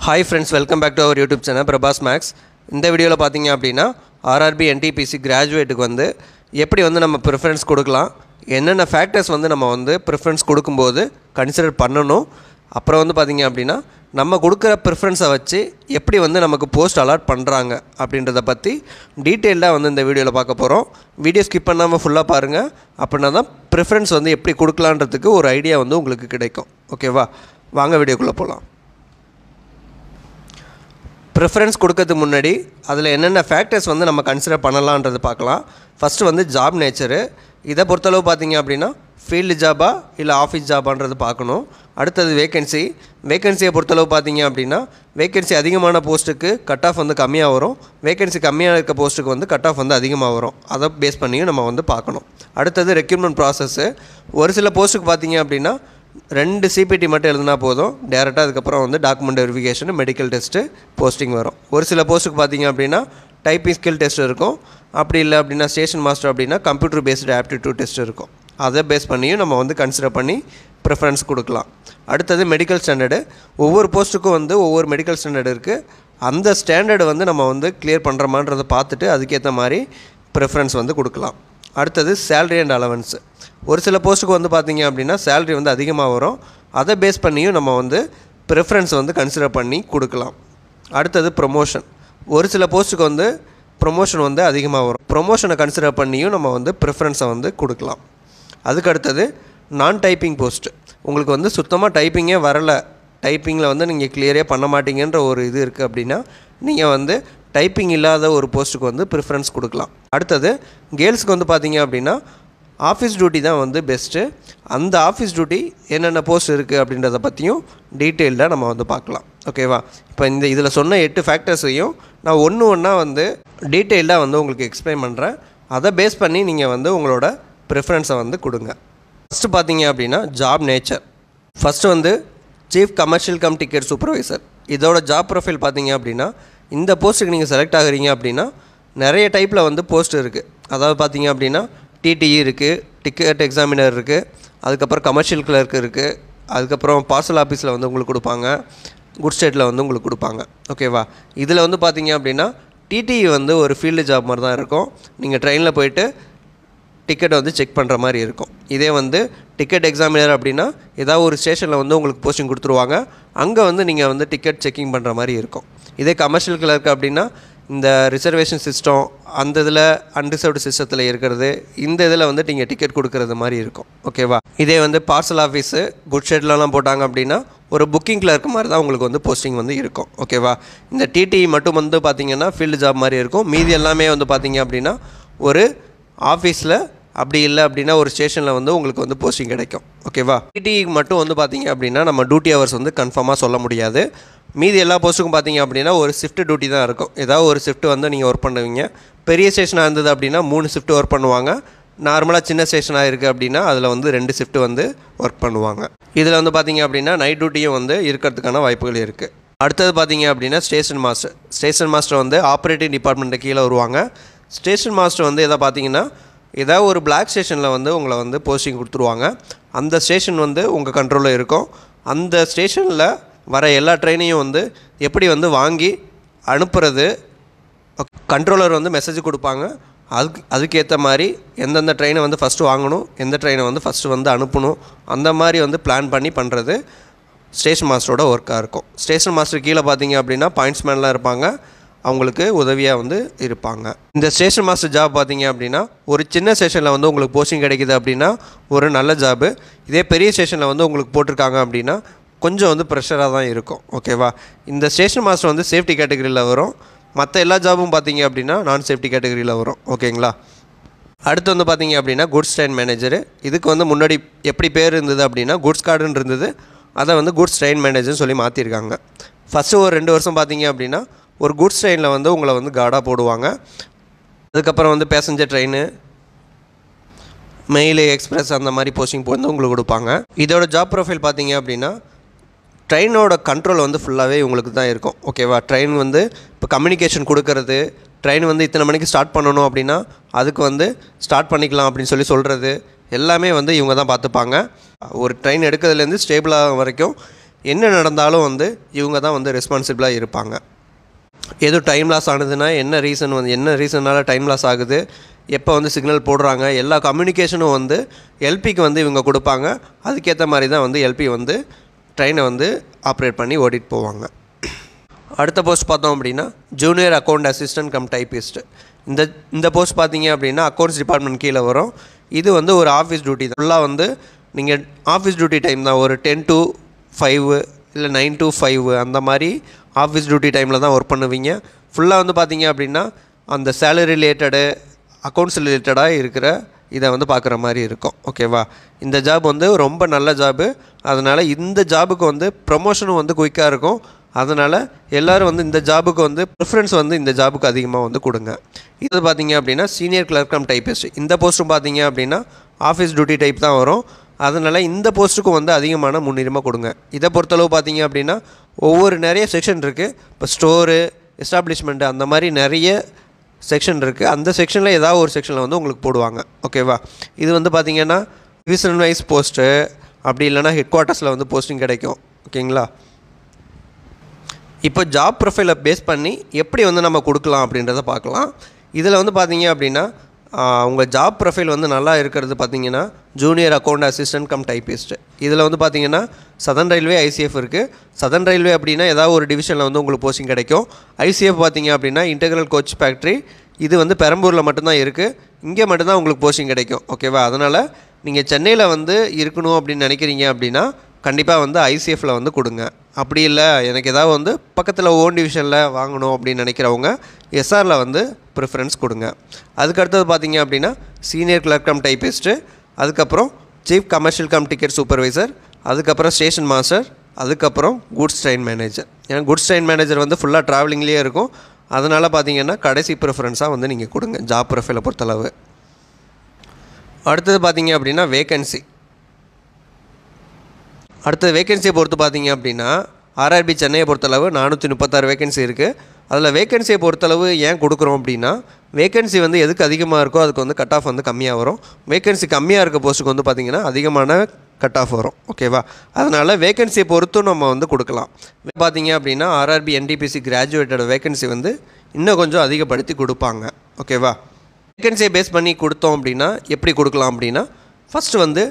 Hi friends, welcome back to our YouTube channel Prabhas Max. இந்த வீடியோல பாத்தீங்க அப்படினா RRB NTPC கிராஜுவேட்டுக்கு வந்து எப்படி வந்து நம்ம preference கொடுக்கலாம், என்னென்ன ஃபேக்டர்ஸ் வந்து நம்ம வந்து preference கொடுக்கும்போது கன்சிடர் பண்ணனும், அப்புறம் வந்து பாத்தீங்க அப்படினா நம்ம கொடுக்கிற preference-ஐ வச்சு எப்படி வந்து நமக்கு போஸ்ட் அலாட் பண்றாங்க அப்படின்றத பத்தி டீடைலா வந்து இந்த வீடியோல பார்க்க போறோம். வீடியோ ஸ்கிப் பண்ணாம ஃபுல்லா பாருங்க. அப்பனா தான் preference வந்து எப்படி கொடுக்கலாம்ன்றதுக்கு ஒரு ஐடியா வந்து உங்களுக்கு கிடைக்கும். ஓகேவா? வாங்க வீடியோக்குள்ள போலாம். Preference கொடுக்கிறதுக்கு முன்னாடி அதில் என்னென்ன ஃபேக்டர்ஸ் வந்து நம்ம கன்சிடர் பண்ணலாம்ன்றது பார்க்கலாம். ஃபர்ஸ்ட் வந்து ஜாப் நேச்சர். இதை பொறுத்தளவு பார்த்தீங்க அப்படின்னா ஃபீல்டு ஜாபா இல்லை ஆஃபீஸ் ஜாபான்றது பார்க்கணும். அடுத்தது வேகன்சியை பொறுத்தளவு பார்த்தீங்க அப்படின்னா வேகன்சி அதிகமான போஸ்ட்டுக்கு கட் ஆஃப் வந்து கம்மியாக வரும், வேகன்சி கம்மியாக இருக்க போஸ்ட்டுக்கு வந்து கட் ஆஃப் வந்து அதிகமாக வரும். அதை பேஸ் பண்ணியும் நம்ம வந்து பார்க்கணும். அடுத்தது ரெக்ரூட்மெண்ட் ப்ராசஸ்ஸு. ஒரு சில போஸ்ட்டுக்கு பார்த்தீங்க அப்படின்னா 2 CPT மட்டும் எழுதுனா போதும், டேரெக்டாக அதுக்கப்புறம் வந்து document verification, medical test, posting வரும். ஒரு சில போஸ்ட்டுக்கு பார்த்தீங்க அப்படின்னா டைப்பிங் ஸ்கில் டெஸ்ட் இருக்கும். அப்படி இல்லை அப்படின்னா ஸ்டேஷன் மாஸ்டர் அப்படின்னா கம்ப்யூட்டர் பேஸ்டு ஆப்டிடியூட் டெஸ்ட் இருக்கும். அதை பேஸ் பண்ணியும் நம்ம வந்து கன்சிடர் பண்ணி ப்ரிஃபரன்ஸ் கொடுக்கலாம். அடுத்தது மெடிக்கல் ஸ்டாண்டர்டு. ஒவ்வொரு போஸ்ட்டுக்கும் வந்து ஒவ்வொரு மெடிக்கல் ஸ்டாண்டர்டு இருக்குது. அந்த ஸ்டாண்டர்டு வந்து நம்ம வந்து கிளியர் பண்ணுறோமான்றதை பார்த்துட்டு அதுக்கேற்ற மாதிரி ப்ரிஃபரன்ஸ் வந்து கொடுக்கலாம். அடுத்தது சேலரி அண்ட் அலவன்ஸு. ஒரு சில போஸ்ட்டுக்கு வந்து பார்த்திங்க அப்படின்னா சேலரி வந்து அதிகமாக வரும். அதை பேஸ் பண்ணியும் நம்ம வந்து ப்ரிஃபரன்ஸ் வந்து கன்சிடர் பண்ணி கொடுக்கலாம். அடுத்தது ப்ரொமோஷன். ஒரு சில போஸ்ட்டுக்கு வந்து ப்ரொமோஷன் வந்து அதிகமாக வரும். ப்ரொமோஷனை கன்சிடர் பண்ணியும் நம்ம வந்து ப்ரிஃபரன்ஸை வந்து கொடுக்கலாம். அதுக்கு அடுத்தது நான் டைப்பிங் போஸ்ட்டு. உங்களுக்கு வந்து சுத்தமாக டைப்பிங்கே வரலை, டைப்பிங்கில் வந்து நீங்கள் கிளியரே பண்ண மாட்டீங்கன்ற ஒரு இது இருக்குது அப்படின்னா நீங்கள் வந்து டைப்பிங் இல்லாத ஒரு போஸ்ட்டுக்கு வந்து ப்ரிஃபரன்ஸ் கொடுக்கலாம். அடுத்தது கேர்ள்ஸுக்கு வந்து பார்த்தீங்க அப்படின்னா ஆஃபீஸ் டியூட்டி தான் வந்து பெஸ்ட்டு. அந்த ஆஃபீஸ் டியூட்டி என்னென்ன போஸ்ட் இருக்குது அப்படின்றத பற்றியும் டீட்டெயில்டாக நம்ம வந்து பார்க்கலாம். ஓகேவா? இப்போ இதில் சொன்ன 8 ஃபேக்டர்ஸையும் நான் ஒன்றா வந்து டீட்டெயில்டாக வந்து உங்களுக்கு எக்ஸ்பிளைன் பண்ணுறேன். அதை பேஸ் பண்ணி நீங்கள் வந்து உங்களோட ப்ரிஃபரன்ஸை வந்து கொடுங்க. ஃபஸ்ட்டு பார்த்தீங்க அப்படின்னா ஜாப் நேச்சர். ஃபஸ்ட்டு வந்து chief commercial cum ticket supervisor. இதோட ஜாப் ப்ரொஃபைல் பார்த்தீங்க அப்படின்னா இந்த போஸ்ட்டுக்கு நீங்கள் செலக்ட் ஆகுறீங்க அப்படின்னா நிறைய டைப்பில் வந்து போஸ்ட் இருக்குது. அதாவது பார்த்தீங்க அப்படின்னா டிடிஇ இருக்குது, டிக்கெட் எக்ஸாமினர் இருக்குது, அதுக்கப்புறம் கமர்ஷியல் கிளர்க் இருக்குது, அதுக்கப்புறம் பார்சல் ஆஃபீஸில் வந்து உங்களுக்கு கொடுப்பாங்க, குட் ஸ்டேட்டில் வந்து உங்களுக்கு கொடுப்பாங்க. ஓகேவா? இதில் வந்து பார்த்தீங்க அப்படின்னா டிடிஇ வந்து ஒரு ஃபீல்டு ஜாப் மாதிரி தான் இருக்கும். நீங்கள் ட்ரெயினில் போயிட்டு டிக்கெட்டை வந்து செக் பண்ணுற மாதிரி இருக்கும். இதே வந்து டிக்கெட் எக்ஸாமினர் அப்படின்னா ஏதாவது ஒரு ஸ்டேஷனில் வந்து உங்களுக்கு போஸ்டிங் கொடுத்துருவாங்க, அங்கே வந்து நீங்கள் வந்து டிக்கெட் செக்கிங் பண்ணுற மாதிரி இருக்கும். இதே கமர்ஷியல் கிளர்க் அப்படின்னா இந்த ரிசர்வேஷன் சிஸ்டம், அந்த இதில் அன்ரிசர்வ்டு சிஸ்டத்தில் இருக்கிறது, இந்த இதில் வந்து நீங்கள் டிக்கெட் கொடுக்குறது மாதிரி இருக்கும். ஓகேவா? இதே வந்து பார்சல் ஆஃபீஸு, குட் ஷெட்லலாம் போட்டாங்க அப்படின்னா ஒரு புக்கிங் கிளர்க் மாதிரி தான் உங்களுக்கு வந்து போஸ்டிங் வந்து இருக்கும். ஓகேவா? இந்த டிடிஇ மட்டும் வந்து பார்த்திங்கன்னா ஃபீல்டு ஜாப் மாதிரி இருக்கும். மீதி எல்லாமே வந்து பார்த்திங்க அப்படின்னா ஒரு ஆஃபீஸில், அப்படி இல்லை அப்படின்னா ஒரு ஸ்டேஷனில் வந்து உங்களுக்கு வந்து போஸ்டிங் கிடைக்கும். ஓகேவா? டிடிஇ மட்டும் வந்து பார்த்திங்க அப்படின்னா நம்ம டியூட்டி ஹவர்ஸ் வந்து கன்ஃபார்மாக சொல்ல முடியாது. மீதி எல்லா போஸ்ட்டுக்கும் பார்த்தீங்க அப்படின்னா ஒரு ஷிஃப்ட் டியூட்டி தான் இருக்கும். ஏதாவது ஒரு ஷிஃப்ட் வந்து நீங்கள் ஒர்க் பண்ணுவீங்க. பெரிய ஸ்டேஷனாக இருந்தது அப்படின்னா 3 ஷிஃப்ட் ஒர்க் பண்ணுவாங்க. நார்மலாக சின்ன ஸ்டேஷனாக இருக்குது அப்படின்னா அதில் வந்து 2 ஷிஃப்ட் வந்து ஒர்க் பண்ணுவாங்க. இதில் வந்து பார்த்திங்க அப்படின்னா நைட் டியூட்டியும் வந்து இருக்கிறதுக்கான வாய்ப்புகள் இருக்குது. அடுத்தது பார்த்திங்க அப்படின்னா ஸ்டேஷன் மாஸ்டர். ஸ்டேஷன் மாஸ்டர் வந்து ஆப்ரேட்டிங் டிபார்ட்மெண்ட்டு கீழே வருவாங்க. ஸ்டேஷன் மாஸ்டர் வந்து எதை பார்த்தீங்கன்னா ஏதாவது ஒரு பிளாக் ஸ்டேஷனில் வந்து உங்களை வந்து போஸ்டிங் கொடுத்துருவாங்க. அந்த ஸ்டேஷன் வந்து உங்கள் கண்ட்ரோலில் இருக்கும். அந்த ஸ்டேஷனில் வர எல்லா ட்ரெயினையும் வந்து எப்படி வந்து வாங்கி அனுப்புறது, கண்ட்ரோலர் வந்து மெசேஜ் கொடுப்பாங்க. அதுக்கேற்ற மாதிரி எந்தெந்த ட்ரெயினை வந்து ஃபஸ்ட்டு வாங்கணும், எந்த ட்ரெயினை வந்து ஃபஸ்ட்டு வந்து அனுப்பணும், அந்த மாதிரி வந்து பிளான் பண்ணி பண்ணுறது ஸ்டேஷன் மாஸ்டரோட ஒர்க்காக இருக்கும். ஸ்டேஷன் மாஸ்டர் கீழே பார்த்தீங்க அப்படின்னா பாயிண்ட்ஸ்மேன்லாம் இருப்பாங்க, அவங்களுக்கு உதவியாக வந்து இருப்பாங்க. இந்த ஸ்டேஷன் மாஸ்டர் ஜாப் பார்த்தீங்க அப்படின்னா ஒரு சின்ன ஸ்டேஷனில் வந்து உங்களுக்கு போஸ்டிங் கிடைக்குது அப்படின்னா ஒரு நல்ல ஜாபு. இதே பெரிய ஸ்டேஷனில் வந்து உங்களுக்கு போட்டிருக்காங்க அப்படின்னா கொஞ்சம் வந்து ப்ரெஷராக தான் இருக்கும். ஓகேவா? இந்த ஸ்டேஷன் மாஸ்டர் வந்து சேஃப்டி கேட்டகரியில் வரும். மற்ற எல்லா ஜாபும் பார்த்தீங்க அப்படின்னா நான் சேஃப்டி கேட்டகரியில் வரும். ஓகேங்களா? அடுத்து வந்து பார்த்தீங்க அப்படின்னா குட்ஸ் ட்ரெயின் மேனேஜரு. இதுக்கு வந்து முன்னாடி எப்படி பேர் இருந்தது அப்படின்னா குட்ஸ் கார்டுன்னு இருந்தது, அதை வந்து குட்ஸ் ட்ரெயின் மேனேஜர்னு சொல்லி மாற்றிருக்காங்க. ஃபஸ்ட்டு ஒரு 2 வருஷம் பார்த்தீங்க அப்படின்னா ஒரு குட்ஸ் ட்ரெயினில் வந்து உங்களை வந்து கார்டாக போடுவாங்க. அதுக்கப்புறம் வந்து பேசஞ்சர் ட்ரெயின், மெயில், எக்ஸ்பிரஸ் அந்த மாதிரி போஸ்டிங் வந்து உங்களுக்கு கொடுப்பாங்க. இதோட ஜாப் ப்ரொஃபைல் பார்த்தீங்க அப்படின்னா ட்ரெயினோட கண்ட்ரோல் வந்து ஃபுல்லாகவே உங்களுக்கு தான் இருக்கும். ஓகேவா? ட்ரெயின் வந்து இப்போ கம்யூனிகேஷன் கொடுக்கறது, ட்ரெயின் வந்து இத்தனை மணிக்கு ஸ்டார்ட் பண்ணணும் அப்படின்னா அதுக்கு வந்து ஸ்டார்ட் பண்ணிக்கலாம் அப்படின்னு சொல்கிறது எல்லாமே வந்து இவங்க தான் பார்த்துப்பாங்க. ஒரு ட்ரெயின் எடுக்கிறதுலேருந்து ஸ்டேபிளாக வரைக்கும் என்ன நடந்தாலும் வந்து இவங்க தான் வந்து ரெஸ்பான்சிபிளாக இருப்பாங்க. எதுவும் டைம் லாஸ் ஆனதுன்னா என்ன ரீசனால் டைம் லாஸ் ஆகுது, எப்போ வந்து சிக்னல் போடுறாங்க, எல்லா கம்யூனிகேஷனும் வந்து எல்பிக்கு வந்து இவங்க கொடுப்பாங்க. அதுக்கேற்ற மாதிரி தான் வந்து எல்பி வந்து ட்ரெயினை வந்து ஆப்ரேட் பண்ணி ஓட்டிகிட்டு போவாங்க. அடுத்த போஸ்ட் பார்த்தோம் அப்படின்னா junior account assistant come typist. இந்த போஸ்ட் பார்த்தீங்க அப்படின்னா அக்கௌண்ட்ஸ் டிபார்ட்மெண்ட் கீழே வரும். இது வந்து ஒரு ஆஃபீஸ் டியூட்டி தான். ஃபுல்லாக வந்து நீங்கள் ஆஃபீஸ் டியூட்டி டைம் தான். ஒரு 10 to 5 இல்லை 9 to 5 அந்த மாதிரி ஆஃபீஸ் டியூட்டி டைமில் தான் ஒர்க் பண்ணுவீங்க. ஃபுல்லாக வந்து பார்த்தீங்க அப்படின்னா அந்த சேலரி ரிலேட்டடு அக்கௌண்ட்ஸ் ரிலேட்டடாக இருக்கிற இதை வந்து பார்க்குற மாதிரி இருக்கும். ஓகேவா? இந்த ஜாப் வந்து ரொம்ப நல்ல ஜாபு. அதனால் இந்த ஜாபுக்கு வந்து ப்ரமோஷனும் வந்து குயிக்காக இருக்கும். அதனால் எல்லோரும் வந்து இந்த ஜாபுக்கு வந்து ப்ரிஃபரன்ஸ் வந்து இந்த ஜாபுக்கு அதிகமாக வந்து கொடுங்க. இது பார்த்தீங்க அப்படின்னா சீனியர் கிளர்க் கம் டைப்பிஸ்ட். இந்த போஸ்ட்டும் பார்த்தீங்க அப்படின்னா ஆஃபீஸ் டியூட்டி டைப் தான் வரும். அதனால் இந்த போஸ்ட்டுக்கும் வந்து அதிகமான முன்னுரிமை கொடுங்க. இதை பொறுத்தளவு பார்த்தீங்க அப்படின்னா நிறைய செக்ஷன் இருக்குது. இப்போ ஸ்டோரு, எஸ்டாப்ளிஷ்மெண்ட்டு அந்த மாதிரி நிறைய செக்ஷன் இருக்குது. அந்த செக்ஷனில் ஏதாவது ஒரு செக்ஷனில் வந்து உங்களுக்கு போடுவாங்க. ஓகேவா? இது வந்து பார்த்திங்கன்னா டிவிஷன் வைஸ் போஸ்ட்டு, அப்படி இல்லைனா ஹெட் குவார்ட்டர்ஸில் வந்து போஸ்டிங் கிடைக்கும். ஓகேங்களா? இப்போ ஜாப் ப்ரொஃபைலை பேஸ் பண்ணி எப்படி வந்து நம்ம கொடுக்கலாம் அப்படின்றத பார்க்கலாம். இதில் வந்து பார்த்திங்க அப்படின்னா உங்கள் ஜாப் ப்ரொஃபைல் வந்து நல்லா இருக்கிறது பார்த்திங்கன்னா junior account assistant cum typist. இதில் வந்து பார்த்திங்கன்னா சதர்ன் ரயில்வே, ஐசிஎஃப் இருக்குது. சதர்ன் ரயில்வே அப்படின்னா ஏதாவது ஒரு டிவிஷனில் வந்து உங்களுக்கு போஸ்டிங் கிடைக்கும். ஐசிஎஃப் பார்த்திங்க அப்படின்னா இன்டெக்ரல் கோச் ஃபேக்ட்ரி. இது வந்து பெரம்பூரில் மட்டும்தான் இருக்குது. இங்கே மட்டும்தான் உங்களுக்கு போஸ்டிங் கிடைக்கும். ஓகேவா? அதனால் நீங்கள் சென்னையில் வந்து இருக்கணும் அப்படின்னு நினைக்கிறீங்க அப்படின்னா கண்டிப்பாக வந்து ஐசிஎஃப்பில் வந்து கொடுங்க. அப்படி இல்லை எனக்கு ஏதாவது வந்து பக்கத்தில் ஓன் டிவிஷனில் வாங்கணும் அப்படின்னு நினைக்கிறவங்க எஸ்ஆரில் வந்து ப்ரிஃபரன்ஸ் கொடுங்க. அதுக்கடுத்தது பார்த்திங்க அப்படின்னா சீனியர் கிளர்க் கம் டைப்பிஸ்ட்டு, அதுக்கப்புறம் chief commercial cum ticket supervisor, அதுக்கப்புறம் ஸ்டேஷன் மாஸ்டர், அதுக்கப்புறம் குட்ஸ் ட்ரெயின் மேனேஜர். ஏன்னா குட்ஸ் ட்ரெயின் மேனேஜர் வந்து ஃபுல்லாக ட்ராவலிங்லேயே இருக்கும். அதனால் பார்த்திங்கன்னா கடைசி ப்ரிஃபரன்ஸாக வந்து நீங்கள் கொடுங்க ஜாப் ப்ரொஃபைலை பொறுத்தளவு. அடுத்தது பார்த்திங்க அப்படின்னா வேகன்சியை பொறுத்து பார்த்திங்க அப்படின்னா ஆர்ஆர்பி சென்னையை பொறுத்தளவு 436 வேகன்சி இருக்குது. அதில் வேகன்சியை பொறுத்தளவு ஏன் கொடுக்குறோம் அப்படின்னா வேகன்சி வந்து எதுக்கு அதிகமாக இருக்கோ அதுக்கு வந்து கட் ஆஃப் வந்து கம்மியாக வரும். வேகன்சி கம்மியாக இருக்க போஸ்ட்டுக்கு வந்து பார்த்திங்கன்னா அதிகமான கட் ஆஃப் வரும். ஓகேவா? அதனால் வேகன்சியை பொறுத்தும் நம்ம வந்து கொடுக்கலாம். பார்த்திங்க அப்படின்னா ஆர்ஆர்பி என்டிபிசி கிராஜுவேட்டோட வேகன்சி வந்து இன்னும் கொஞ்சம் அதிகப்படுத்தி கொடுப்பாங்க. ஓகேவா? வேகன்சியை பேஸ் பண்ணி கொடுத்தோம் அப்படின்னா எப்படி கொடுக்கலாம் அப்படின்னா ஃபஸ்ட்டு வந்து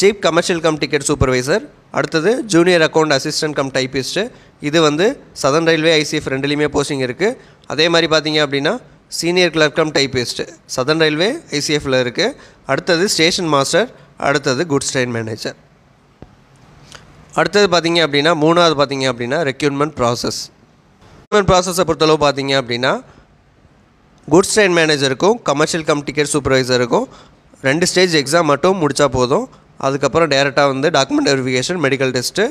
chief commercial cum ticket supervisor, அடுத்தது junior account assistant cum typist. இது வந்து சதர்ன் ரயில்வே, ஐசிஎஃப் ரெண்டுலேயுமே போஸ்டிங் இருக்குது. அதே மாதிரி பார்த்திங்க அப்படின்னா senior clerk cum typist southern railway, ஐசிஎஃப்பில் இருக்குது. அடுத்தது ஸ்டேஷன் மாஸ்டர், அடுத்தது குட்ஸ் ட்ரெயின் மேனேஜர். அடுத்தது பார்த்திங்க அப்படின்னா மூணாவது பார்த்திங்க அப்படின்னா ரெக்ரூட்மெண்ட் ப்ராசஸை பொறுத்தளவு பார்த்திங்க அப்படின்னா குட்ஸ் ட்ரெயின் மேனேஜருக்கும் கமர்ஷியல் கம் டிக்கெட் சூப்பர்வைசருக்கும் 2 ஸ்டேஜ் எக்ஸாம் மட்டும் முடித்தா போதும். அதுக்கப்புறம் டேரெக்டாக வந்து document verification, medical test,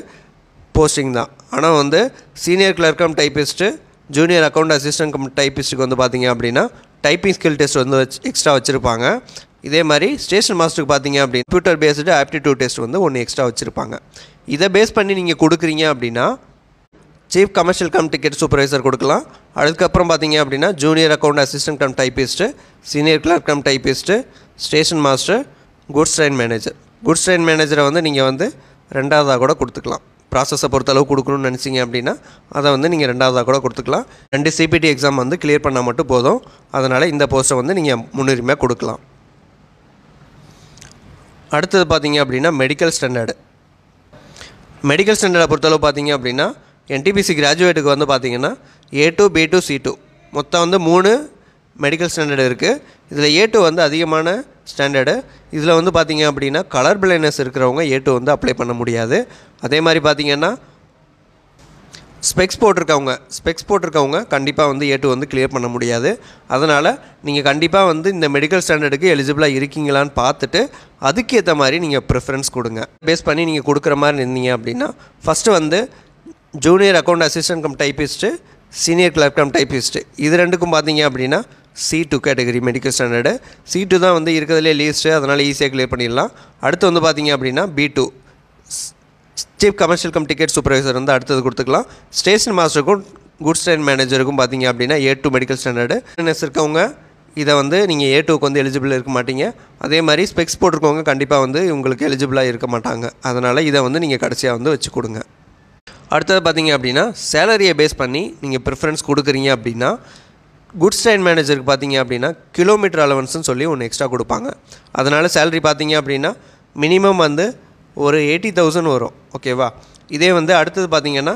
posting தான். ஆனால் வந்து senior clerk cum typist, junior account assistant cum டைப்பிஸ்ட்டுக்கு வந்து பார்த்திங்க அப்படின்னா டைப்பிங் ஸ்கில் டெஸ்ட் வந்து எக்ஸ்ட்ரா வச்சுருப்பாங்க. இதே மாதிரி ஸ்டேஷன் மாஸ்டருக்கு பார்த்திங்க அப்படின்னா கம்ப்யூட்டர் பேஸ்டு ஆப்டிடியூட் டெஸ்ட் வந்து ஒன்று எக்ஸ்ட்ரா வச்சுருப்பாங்க. இதை பேஸ் பண்ணி நீங்கள் கொடுக்குறீங்க அப்படின்னா chief commercial cum ticket supervisor கொடுக்கலாம். அதுக்கப்புறம் பார்த்திங்க அப்படின்னா junior account assistant cum typist, senior clerk cum typist, station master, goods train மேனேஜரை வந்து நீங்கள் வந்து 2வதாக கூட கொடுத்துக்கலாம். ப்ராசஸை பொறுத்தளவு கொடுக்கணும்னு நினச்சிங்க அப்படின்னா அதை வந்து நீங்கள் 2வதாக கூட கொடுத்துக்கலாம். 2 சிபிடி எக்ஸாம் வந்து கிளியர் பண்ணால் மட்டும் போதும். அதனால் இந்த போஸ்ட்டை வந்து நீங்கள் முன்னுரிமையாக கொடுக்கலாம். அடுத்தது பார்த்திங்க அப்படின்னா மெடிக்கல் ஸ்டாண்டர்டை பொறுத்தளவு பார்த்திங்க அப்படின்னா என்டிபிசி கிராஜுவேட்டுக்கு வந்து பார்த்திங்கன்னா A2, B2, C2 மொத்தம் வந்து 3 மெடிக்கல் ஸ்டாண்டர்டு இருக்குது. இதில் A2 வந்து அதிகமான ஸ்டாண்டர்டு. இதில் வந்து பார்த்திங்க அப்படின்னா கலர் பிளைண்ட்னஸ் இருக்கிறவங்க A2 வந்து அப்ளை பண்ண முடியாது. அதே மாதிரி பார்த்திங்கன்னா ஸ்பெக்ஸ் போட்டிருக்கவங்க கண்டிப்பாக வந்து A2 வந்து கிளியர் பண்ண முடியாது. அதனால் நீங்கள் கண்டிப்பாக வந்து இந்த மெடிக்கல் ஸ்டாண்டர்டுக்கு எலிஜிபிளாக இருக்கீங்களான்னு பார்த்துட்டு அதுக்கேற்ற மாதிரி நீங்கள் ப்ரிஃபரன்ஸ் கொடுங்க. பேஸ் பண்ணி நீங்கள் கொடுக்குற மாதிரி இருந்தீங்க அப்படின்னா ஃபஸ்ட்டு வந்து junior account assistant cum typist, senior clerk cum typist இது ரெண்டுக்கும் பார்த்திங்க அப்படின்னா C2 category medical standard. C2 தான் வந்து இருக்கிறதுலே லீஸ்ட்டு. அதனால் ஈஸியாக கிளியர் பண்ணிடலாம். அடுத்து வந்து பார்த்திங்க அப்படின்னா B2 chief commercial cum ticket supervisor வந்து அடுத்தது கொடுத்துக்கலாம். ஸ்டேஷன் மாஸ்டருக்கும் குட்ஸ் ட்ரெயின் மேனேஜருக்கும் பார்த்திங்க அப்படின்னா A2 மெடிக்கல் ஸ்டாண்டர்டு. இருக்கவங்க இதை வந்து நீங்கள் A2க்கு வந்து எலிஜிபிள் இருக்க மாட்டீங்க. அதே மாதிரி ஸ்பெக்ஸ் போட்டிருக்கவங்க கண்டிப்பாக வந்து உங்களுக்கு எலிஜிபிளாக இருக்க மாட்டாங்க. அதனால் இதை வந்து நீங்கள் கடைசியாக வந்து வச்சு கொடுங்க. அடுத்தது பார்த்தீங்க அப்படின்னா சேலரியை பேஸ் பண்ணி நீங்கள் ப்ரிஃபரன்ஸ் கொடுக்குறீங்க அப்படின்னா குட்ஸ் ட்ரெயின் மேனேஜருக்கு பார்த்தீங்க அப்படின்னா கிலோமீட்டர் அலவன்ஸ்னு சொல்லி ஒன்று எக்ஸ்ட்ரா கொடுப்பாங்க. அதனால் சேலரி பார்த்தீங்க அப்படின்னா மினிமம் வந்து ஒரு 80,000 வரும். ஓகேவா? இதே வந்து அடுத்தது பார்த்தீங்கன்னா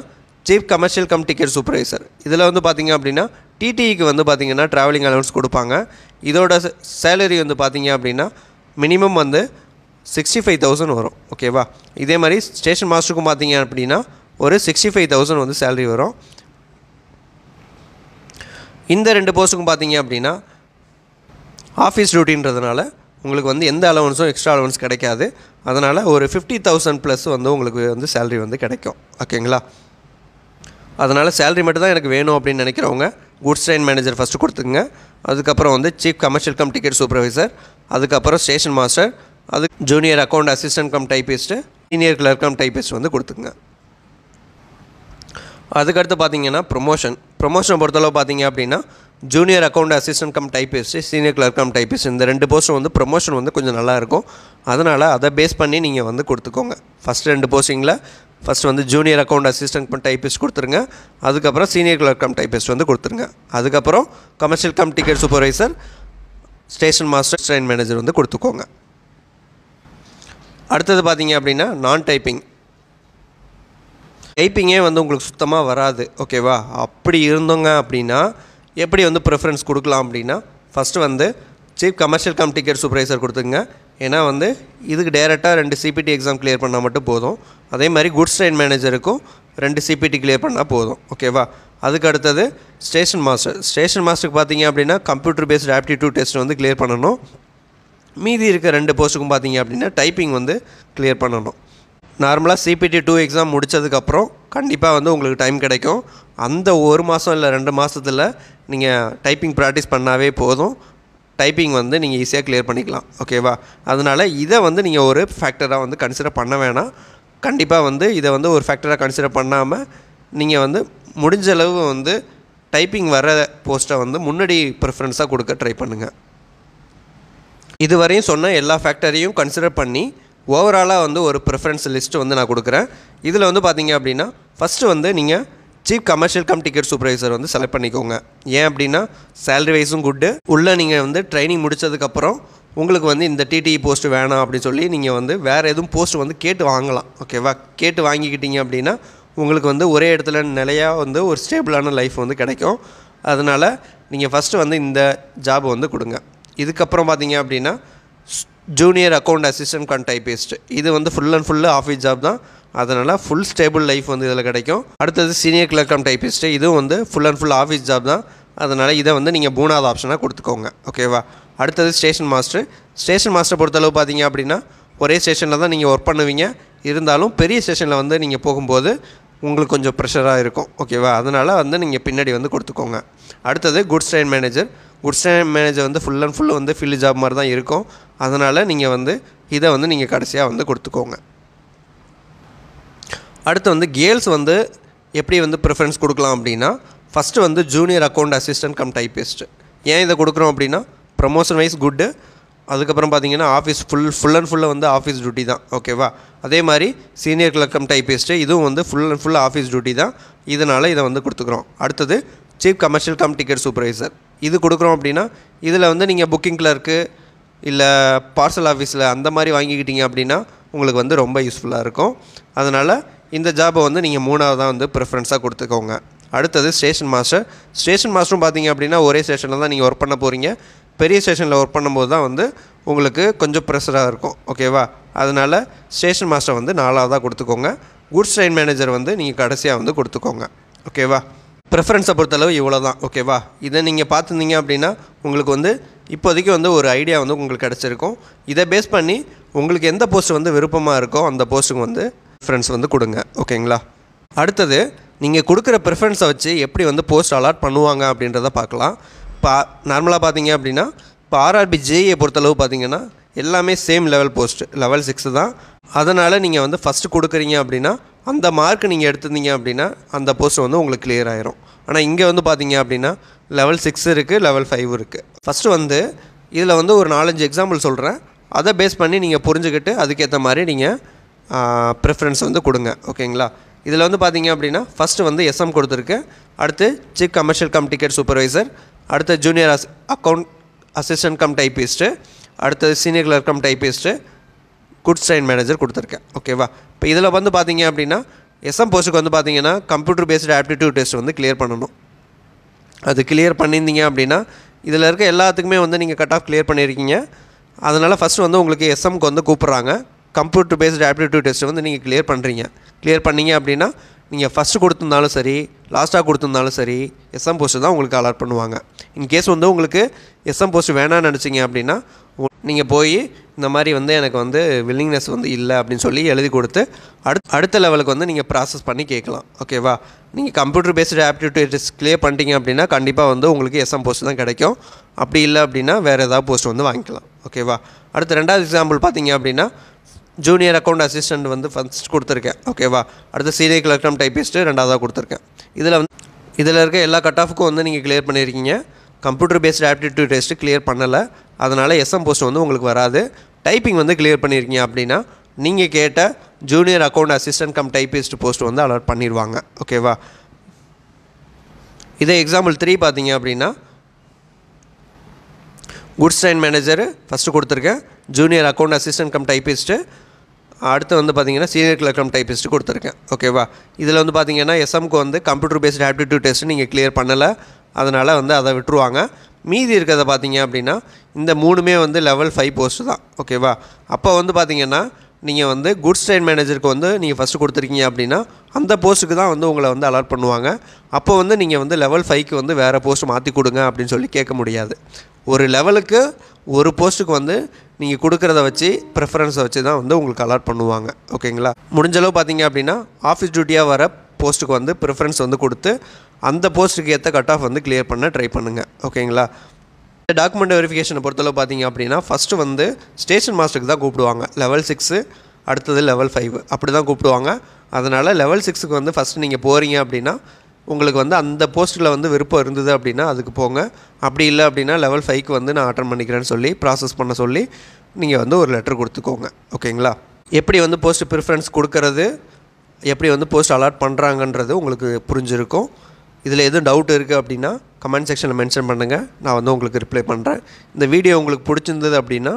chief commercial cum ticket supervisor, இதில் வந்து பார்த்தீங்க அப்படின்னா டிடிஇக்கு வந்து பார்த்தீங்கன்னா ட்ராவலிங் அலவன்ஸ் கொடுப்பாங்க. இதோட சேலரி வந்து பார்த்தீங்க அப்படின்னா மினிமம் வந்து 65,000 வரும். ஓகேவா? இதே மாதிரி ஸ்டேஷன் மாஸ்டருக்கும் பார்த்தீங்க அப்படின்னா ஒரு 65,000 வந்து சேலரி வரும். இந்த 2 போஸ்ட்டுக்கும் பார்த்தீங்க அப்படின்னா ஆஃபீஸ் டியூட்டின்றதுனால உங்களுக்கு வந்து எந்த அலவன்ஸும் எக்ஸ்ட்ரா அலவன்ஸ் கிடைக்காது. அதனால் ஒரு 50,000 ப்ளஸ் வந்து உங்களுக்கு வந்து சேலரி வந்து கிடைக்கும். ஓகேங்களா? அதனால் சேலரி மட்டும் தான் எனக்கு வேணும் அப்படின்னு நினைக்கிறவங்க குட்ஸ் ட்ரெயின் மேனேஜர் ஃபஸ்ட்டு கொடுத்துங்க. அதுக்கப்புறம் வந்து chief commercial cum ticket supervisor, அதுக்கப்புறம் ஸ்டேஷன் மாஸ்டர், அது junior account assistant cum typist, senior clerk cum typist வந்து கொடுத்துங்க. அதுக்கடுத்து பார்த்தீங்கன்னா ப்ரொமோஷனை பொறுத்தளவு பார்த்தீங்க அப்படின்னா junior account assistant cum typist, senior clerk cum typist, இந்த 2 போஸ்ட்டும் வந்து ப்ரொமோஷன் வந்து கொஞ்சம் நல்லாயிருக்கும். அதனால் அதை பேஸ் பண்ணி நீங்கள் வந்து கொடுத்துக்கோங்க. ஃபஸ்ட்டு 2 போஸ்டிங்கில் ஃபஸ்ட்டு வந்து junior account assistant come typist கொடுத்துருங்க. அதுக்கப்புறம் சீனியர் கிளர்க் கம் டைப்பிஸ்ட் வந்து கொடுத்துருங்க. அதுக்கப்புறம் commercial cum ticket supervisor, station master, train manager வந்து கொடுத்துக்கோங்க. அடுத்தது பார்த்தீங்க அப்படின்னா டைப்பிங்கே வந்து உங்களுக்கு சுத்தமாக வராது. ஓகேவா? அப்படி இருந்தோங்க அப்படின்னா எப்படி வந்து ப்ரிஃபரன்ஸ் கொடுக்கலாம் அப்படின்னா ஃபஸ்ட்டு வந்து chief commercial cum ticket supervisor கொடுத்துங்க. ஏன்னா வந்து இதுக்கு டேரெக்டாக 2 சிபிடி எக்ஸாம் கிளியர் பண்ணால் மட்டும் போதும். அதே மாதிரி குட்ஸ் ட்ரெயின் மேனேஜருக்கும் 2 சிபிடி கிளியர் பண்ணால் போதும். ஓகேவா? அதுக்கு அடுத்தது ஸ்டேஷன் மாஸ்டருக்கு பார்த்தீங்க அப்படின்னா கம்ப்யூட்டர் பேஸ்டு ஆப்டிடியூட் டெஸ்ட் வந்து கிளியர் பண்ணணும். மீதி இருக்க 2 போஸ்ட்டுக்கும் பார்த்தீங்க அப்படின்னா டைப்பிங் வந்து கிளியர் பண்ணணும். நார்மலாக சிபிடி 2 எக்ஸாம் முடித்ததுக்கப்புறம் கண்டிப்பாக வந்து உங்களுக்கு டைம் கிடைக்கும். அந்த 1 மாதம் இல்லை 2 மாதத்தில் நீங்கள் டைப்பிங் ப்ராக்டிஸ் பண்ணாவே போதும். டைப்பிங் வந்து நீங்கள் ஈஸியாக கிளியர் பண்ணிக்கலாம். ஓகேவா? அதனால் இதை வந்து நீங்கள் ஒரு ஃபேக்டராக வந்து கன்சிடர் பண்ண வேணாம். கண்டிப்பாக வந்து இதை வந்து ஒரு ஃபேக்டராக கன்சிடர் பண்ணாமல் நீங்கள் வந்து முடிஞ்ச அளவு வந்து டைப்பிங் வர போஸ்ட்டை வந்து முன்னாடி ப்ரிஃபரன்ஸாக கொடுக்க ட்ரை பண்ணுங்கள். இதுவரையும் சொன்ன எல்லா ஃபேக்டரையும் கன்சிடர் பண்ணி ஓவராலாக வந்து ஒரு ப்ரிஃபரன்ஸ் லிஸ்ட்டு வந்து நான் கொடுக்குறேன். இதில் வந்து பார்த்தீங்க அப்படின்னா ஃபஸ்ட்டு வந்து நீங்கள் chief commercial cum ticket supervisor வந்து செலக்ட் பண்ணிக்கோங்க. ஏன் அப்படின்னா சேலரி வைஸும் குட்டு, உள்ளே நீங்கள் வந்து ட்ரைனிங் முடித்ததுக்கப்புறம் உங்களுக்கு வந்து இந்த டிடிஇ போஸ்ட்டு வேணாம் அப்படின்னு சொல்லி நீங்கள் வந்து வேறு எதுவும் போஸ்ட் வந்து கேட்டு வாங்கலாம். ஓகேவா? கேட்டு வாங்கிக்கிட்டீங்க அப்படின்னா உங்களுக்கு வந்து ஒரே இடத்துல நிலையாக வந்து ஒரு ஸ்டேபிளான லைஃப் வந்து கிடைக்கும். அதனால் நீங்கள் ஃபஸ்ட்டு வந்து இந்த ஜாப் வந்து கொடுங்க. இதுக்கப்புறம் பார்த்தீங்க அப்படின்னா junior account assistant come typist, இது வந்து full and full office job தான். அதனால் ஃபுல் ஸ்டேபிள் லைஃப் வந்து இதில் கிடைக்கும். அடுத்தது சீனியர் கிளர்க் கம் டைப்பிஸ்ட்டு, இதுவும் வந்து full and full office job தான். அதனால் இதை வந்து நீங்கள் 3வது ஆப்ஷனாக கொடுத்துக்கோங்க. ஓகேவா? அடுத்தது ஸ்டேஷன் மாஸ்டர் பொறுத்தளவு பார்த்தீங்க அப்படின்னா ஒரே ஸ்டேஷனில் தான் நீங்கள் ஒர்க் பண்ணுவீங்க. இருந்தாலும் பெரிய ஸ்டேஷனில் வந்து நீங்கள் போகும்போது உங்களுக்கு கொஞ்சம் ப்ரெஷராக இருக்கும். ஓகேவா? அதனால் வந்து நீங்கள் பின்னாடி வந்து கொடுத்துக்கோங்க. அடுத்தது குட்ஸ் ட்ரெயின் மேனேஜர் வந்து ஃபுல் அண்ட் ஃபுல் வந்து ஃபீல்டு ஜாப் மாதிரி தான் இருக்கும். அதனால் நீங்கள் வந்து இதை வந்து நீங்கள் கடைசியாக வந்து கொடுத்துக்கோங்க. அடுத்து வந்து கேர்ள்ஸ் வந்து எப்படி வந்து ப்ரிஃபரன்ஸ் கொடுக்கலாம் அப்படின்னா ஃபஸ்ட்டு வந்து junior account assistant come typist. ஏன் இதை கொடுக்குறோம் அப்படின்னா ப்ரமோஷன் வைஸ் குட்டு. அதுக்கப்புறம் பார்த்தீங்கன்னா ஆஃபீஸ் ஃபுல் அண்ட் ஃபுல்லாக வந்து ஆஃபீஸ் டியூட்டி தான். ஓகேவா? அதே மாதிரி சீனியர் கிளர்க் கம் டைப்பிஸ்ட்டு, இதுவும் வந்து full and full office duty தான். இதனால் இதை வந்து கொடுத்துக்குறோம். அடுத்தது chief commercial cum ticket supervisor, இது கொடுக்குறோம் அப்படின்னா இதில் வந்து நீங்கள் புக்கிங் கிளர்க்கு இல்லை பார்சல் ஆஃபீஸில் அந்த மாதிரி வாங்கிக்கிட்டீங்க அப்படின்னா உங்களுக்கு வந்து ரொம்ப யூஸ்ஃபுல்லாக இருக்கும். அதனால் இந்த ஜாபை வந்து நீங்கள் 3வதாக வந்து ப்ரிஃபரன்ஸாக கொடுத்துக்கோங்க. அடுத்தது ஸ்டேஷன் மாஸ்டரும் பார்த்தீங்க அப்படின்னா ஒரே ஸ்டேஷனில் தான் நீங்கள் ஒர்க் பண்ண போகிறீங்க. பெரிய ஸ்டேஷனில் ஒர்க் பண்ணும்போது தான் வந்து உங்களுக்கு கொஞ்சம் ப்ரெஷராக இருக்கும். ஓகேவா? அதனால் ஸ்டேஷன் மாஸ்டர் வந்து 4வதாக கொடுத்துக்கோங்க. குட்ஸ் ட்ரெயின் மேனேஜர் வந்து நீங்கள் கடைசியாக வந்து கொடுத்துக்கோங்க. ஓகேவா? ப்ரிஃபரன்ஸை பொறுத்தளவு இவ்வளோ தான். ஓகேவா? இதை நீங்கள் பார்த்துருந்தீங்க அப்படின்னா உங்களுக்கு வந்து இப்போதைக்கு வந்து ஒரு ஐடியா வந்து உங்களுக்கு கிடச்சிருக்கும். இதை பேஸ் பண்ணி உங்களுக்கு எந்த போஸ்ட் வந்து விருப்பமாக இருக்கோ அந்த போஸ்ட்டுக்கு வந்து ப்ரிஃபரன்ஸ் வந்து கொடுங்க. ஓகேங்களா? அடுத்தது நீங்கள் கொடுக்குற ப்ரிஃபரன்ஸை வச்சு எப்படி வந்து போஸ்ட் அலாட் பண்ணுவாங்க அப்படின்றத பார்க்கலாம். நார்மலாக பார்த்தீங்க அப்படின்னா இப்போ ஆர்ஆர்பி ஜேஇயை பொறுத்தளவு பார்த்தீங்கன்னா எல்லாமே சேம் லெவல் போஸ்ட், லெவல் 6 தான். அதனால் நீங்கள் வந்து ஃபஸ்ட்டு கொடுக்குறீங்க அப்படின்னா அந்த மார்க் நீங்கள் எடுத்திருந்தீங்க அப்படின்னா அந்த போஸ்ட் வந்து உங்களுக்கு கிளியர் ஆயிரும். ஆனால் இங்கே வந்து பார்த்தீங்க அப்படின்னா லெவல் 6 இருக்குது, லெவல் 5 இருக்குது. ஃபஸ்ட்டு வந்து இதில் வந்து ஒரு 4-5 எக்ஸாம்பிள் சொல்கிறேன். அதை பேஸ் பண்ணி நீங்கள் புரிஞ்சுக்கிட்டு அதுக்கேற்ற மாதிரி நீங்கள் ப்ரிஃபரன்ஸ் வந்து கொடுங்க. ஓகேங்களா? இதில் வந்து பார்த்தீங்க அப்படின்னா ஃபஸ்ட்டு வந்து எஸ்எம் கொடுத்துருக்கு, அடுத்து chief commercial cum ticket supervisor, அடுத்து junior account assistant cum typist, அடுத்தது senior clerk cum typist, goods train manager கொடுத்துருக்கேன். ஓகேவா? இப்போ இதில் வந்து பார்த்தீங்க அப்படின்னா எஸ்எம் போஸ்ட்டுக்கு வந்து பார்த்தீங்கன்னா கம்ப்யூட்டர் பேஸ்டு ஆப்டிடியூட் டெஸ்ட் வந்து கிளியர் பண்ணணும். அது கிளியர் பண்ணியிருந்தீங்க அப்படின்னா இதில் இருக்க எல்லாத்துக்குமே வந்து நீங்கள் கட் ஆஃப் கிளியர் பண்ணியிருக்கீங்க. அதனால் ஃபஸ்ட்டு வந்து உங்களுக்கு எஸ்எம்க்கு வந்து கூப்பிட்றாங்க. கம்ப்யூட்டர் பேஸ்டு ஆப்டிடியூட் டெஸ்ட் வந்து நீங்கள் கிளியர் பண்ணுறீங்க. கிளியர் பண்ணீங்க அப்படின்னா நீங்கள் ஃபஸ்ட்டு கொடுத்துருந்தாலும் சரி, லாஸ்ட்டாக கொடுத்துருந்தாலும் சரி, எஸ்எம் போஸ்ட்டு தான் உங்களுக்கு அலாட் பண்ணுவாங்க. இன்கேஸ் வந்து உங்களுக்கு எஸ்எம் போஸ்ட் வேணான்னு நினச்சிங்க அப்படின்னா நீங்கள் போய் இந்த மாதிரி வந்து எனக்கு வந்து வில்லிங்னஸ் வந்து இல்லை அப்படின்னு சொல்லி எழுதி கொடுத்து அடுத்த லெவலுக்கு வந்து நீங்கள் ப்ராசஸ் பண்ணி கேட்கலாம். ஓகேவா? நீங்கள் computer based aptitude test clear பண்ணிட்டீங்க அப்படின்னா கண்டிப்பாக வந்து உங்களுக்கு எஸ்எம் போஸ்ட் தான் கிடைக்கும். அப்படி இல்லை அப்படின்னா வேறு ஏதாவது போஸ்ட் வந்து வாங்கிக்கலாம். ஓகேவா? அடுத்து ரெண்டாவது எக்ஸாம்பிள் பார்த்தீங்க அப்படின்னா ஜூனியர் அக்கௌண்ட் அசிஸ்டண்ட் வந்து ஃபஸ்ட் கொடுத்துருக்கேன். ஓகேவா? அடுத்து சீனியர் கிளர்க் கம் டைப்பிஸ்ட்டு ரெண்டாவதாக கொடுத்துருக்கேன். இதில் இருக்க எல்லா கட் ஆஃபுக்கும் வந்து நீங்கள் கிளியர் பண்ணியிருக்கீங்க. Computer based aptitude test clear பண்ணலை, அதனால் எஸ்எம் போஸ்ட் வந்து உங்களுக்கு வராது. டைப்பிங் வந்து கிளியர் பண்ணியிருக்கீங்க அப்படின்னா நீங்கள் கேட்ட junior account assistant come typist post வந்து அலாட் பண்ணிடுவாங்க. ஓகேவா? இதே எக்ஸாம்பிள் 3 பார்த்தீங்க அப்படின்னா குட்ஸ் ட்ரெயின் மேனேஜர் ஃபஸ்ட்டு கொடுத்துருக்கேன், junior account assistant cum typist, அடுத்து வந்து பார்த்தீங்கன்னா சீனியர் கிளர்க் கம் டைப்பிஸ்ட்டு கொடுத்துருக்கேன். ஓகேவா? இதில் வந்து பார்த்தீங்கன்னா எஸ்எம்க்கு வந்து கம்ப்யூட்டர் பேஸ்டு ஆப்டிடியூட் டெஸ்ட்டு நீங்கள் கிளியர் பண்ணலை, அதனால் வந்து அதை விட்டுருவாங்க. மீதி இருக்கிறத பார்த்தீங்க அப்படின்னா இந்த 3மே வந்து லெவல் 5 போஸ்ட்டு தான். ஓகேவா? அப்போ வந்து பார்த்தீங்கன்னா நீங்கள் வந்து குட்ஸ் ட்ரெயின் மேனேஜருக்கு வந்து நீங்கள் ஃபஸ்ட்டு கொடுத்துருக்கீங்க அப்படின்னா அந்த போஸ்ட்டுக்கு தான் வந்து உங்களை வந்து அலாட் பண்ணுவாங்க. அப்போ வந்து நீங்கள் வந்து லெவல் 5க்கு வந்து வேறு போஸ்ட் மாற்றி கொடுங்க அப்படின்னு சொல்லி கேட்க முடியாது. ஒரு லெவலுக்கு ஒரு போஸ்ட்டுக்கு வந்து நீங்கள் கொடுக்குறத வச்சு ப்ரிஃபரன்ஸை வச்சு தான் வந்து உங்களுக்கு அலாட் பண்ணுவாங்க. ஓகேங்களா? முடிஞ்சளவு பார்த்தீங்க அப்படின்னா ஆஃபீஸ் டியூட்டியாக வர போஸ்ட்டுக்கு வந்து ப்ரிஃபரன்ஸ் வந்து கொடுத்து அந்த போஸ்ட்டுக்கு ஏற்ற கட் ஆஃப் வந்து கிளியர் பண்ண ட்ரை பண்ணுங்கள். ஓகேங்களா? டாக்குமெண்ட் வெரிஃபிகேஷனை பொறுத்தளவு பார்த்தீங்க அப்படின்னா ஃபஸ்ட்டு வந்து ஸ்டேஷன் மாஸ்டருக்கு தான் கூப்பிடுவாங்க. லெவல் 6 அடுத்தது லெவல் 5 அப்படி தான் கூப்பிடுவாங்க. அதனால் லெவல் 6க்கு வந்து ஃபஸ்ட்டு நீங்கள் போகிறீங்க அப்படின்னா உங்களுக்கு வந்து அந்த போஸ்ட்டில் வந்து விருப்பம் இருந்தது அப்படின்னா அதுக்கு போங்க. அப்படி இல்லை அப்படின்னா லெவல் 5க்கு வந்து நான் அட்டன் பண்ணிக்கிறேன்னு சொல்லி ப்ராசஸ் பண்ண சொல்லி நீங்கள் வந்து ஒரு லெட்டர் கொடுத்துக்கோங்க. ஓகேங்களா? எப்படி வந்து போஸ்ட் ப்ரிஃபரன்ஸ் கொடுக்கறது, எப்படி வந்து போஸ்ட் அலாட் பண்ணுறாங்கன்றது உங்களுக்கு புரிஞ்சிருக்கும். இதில் எதுவும் டவுட் இருக்குது அப்படின்னா கமெண்ட் செக்ஷனில் மென்ஷன் பண்ணுங்கள், நான் வந்து உங்களுக்கு ரிப்ளை பண்ணுறேன். இந்த வீடியோ உங்களுக்கு பிடிச்சிருந்தது அப்படின்னா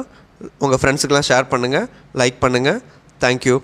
உங்கள் ஃப்ரெண்ட்ஸுக்கெலாம் ஷேர் பண்ணுங்கள், லைக் பண்ணுங்கள். தேங்க்யூ.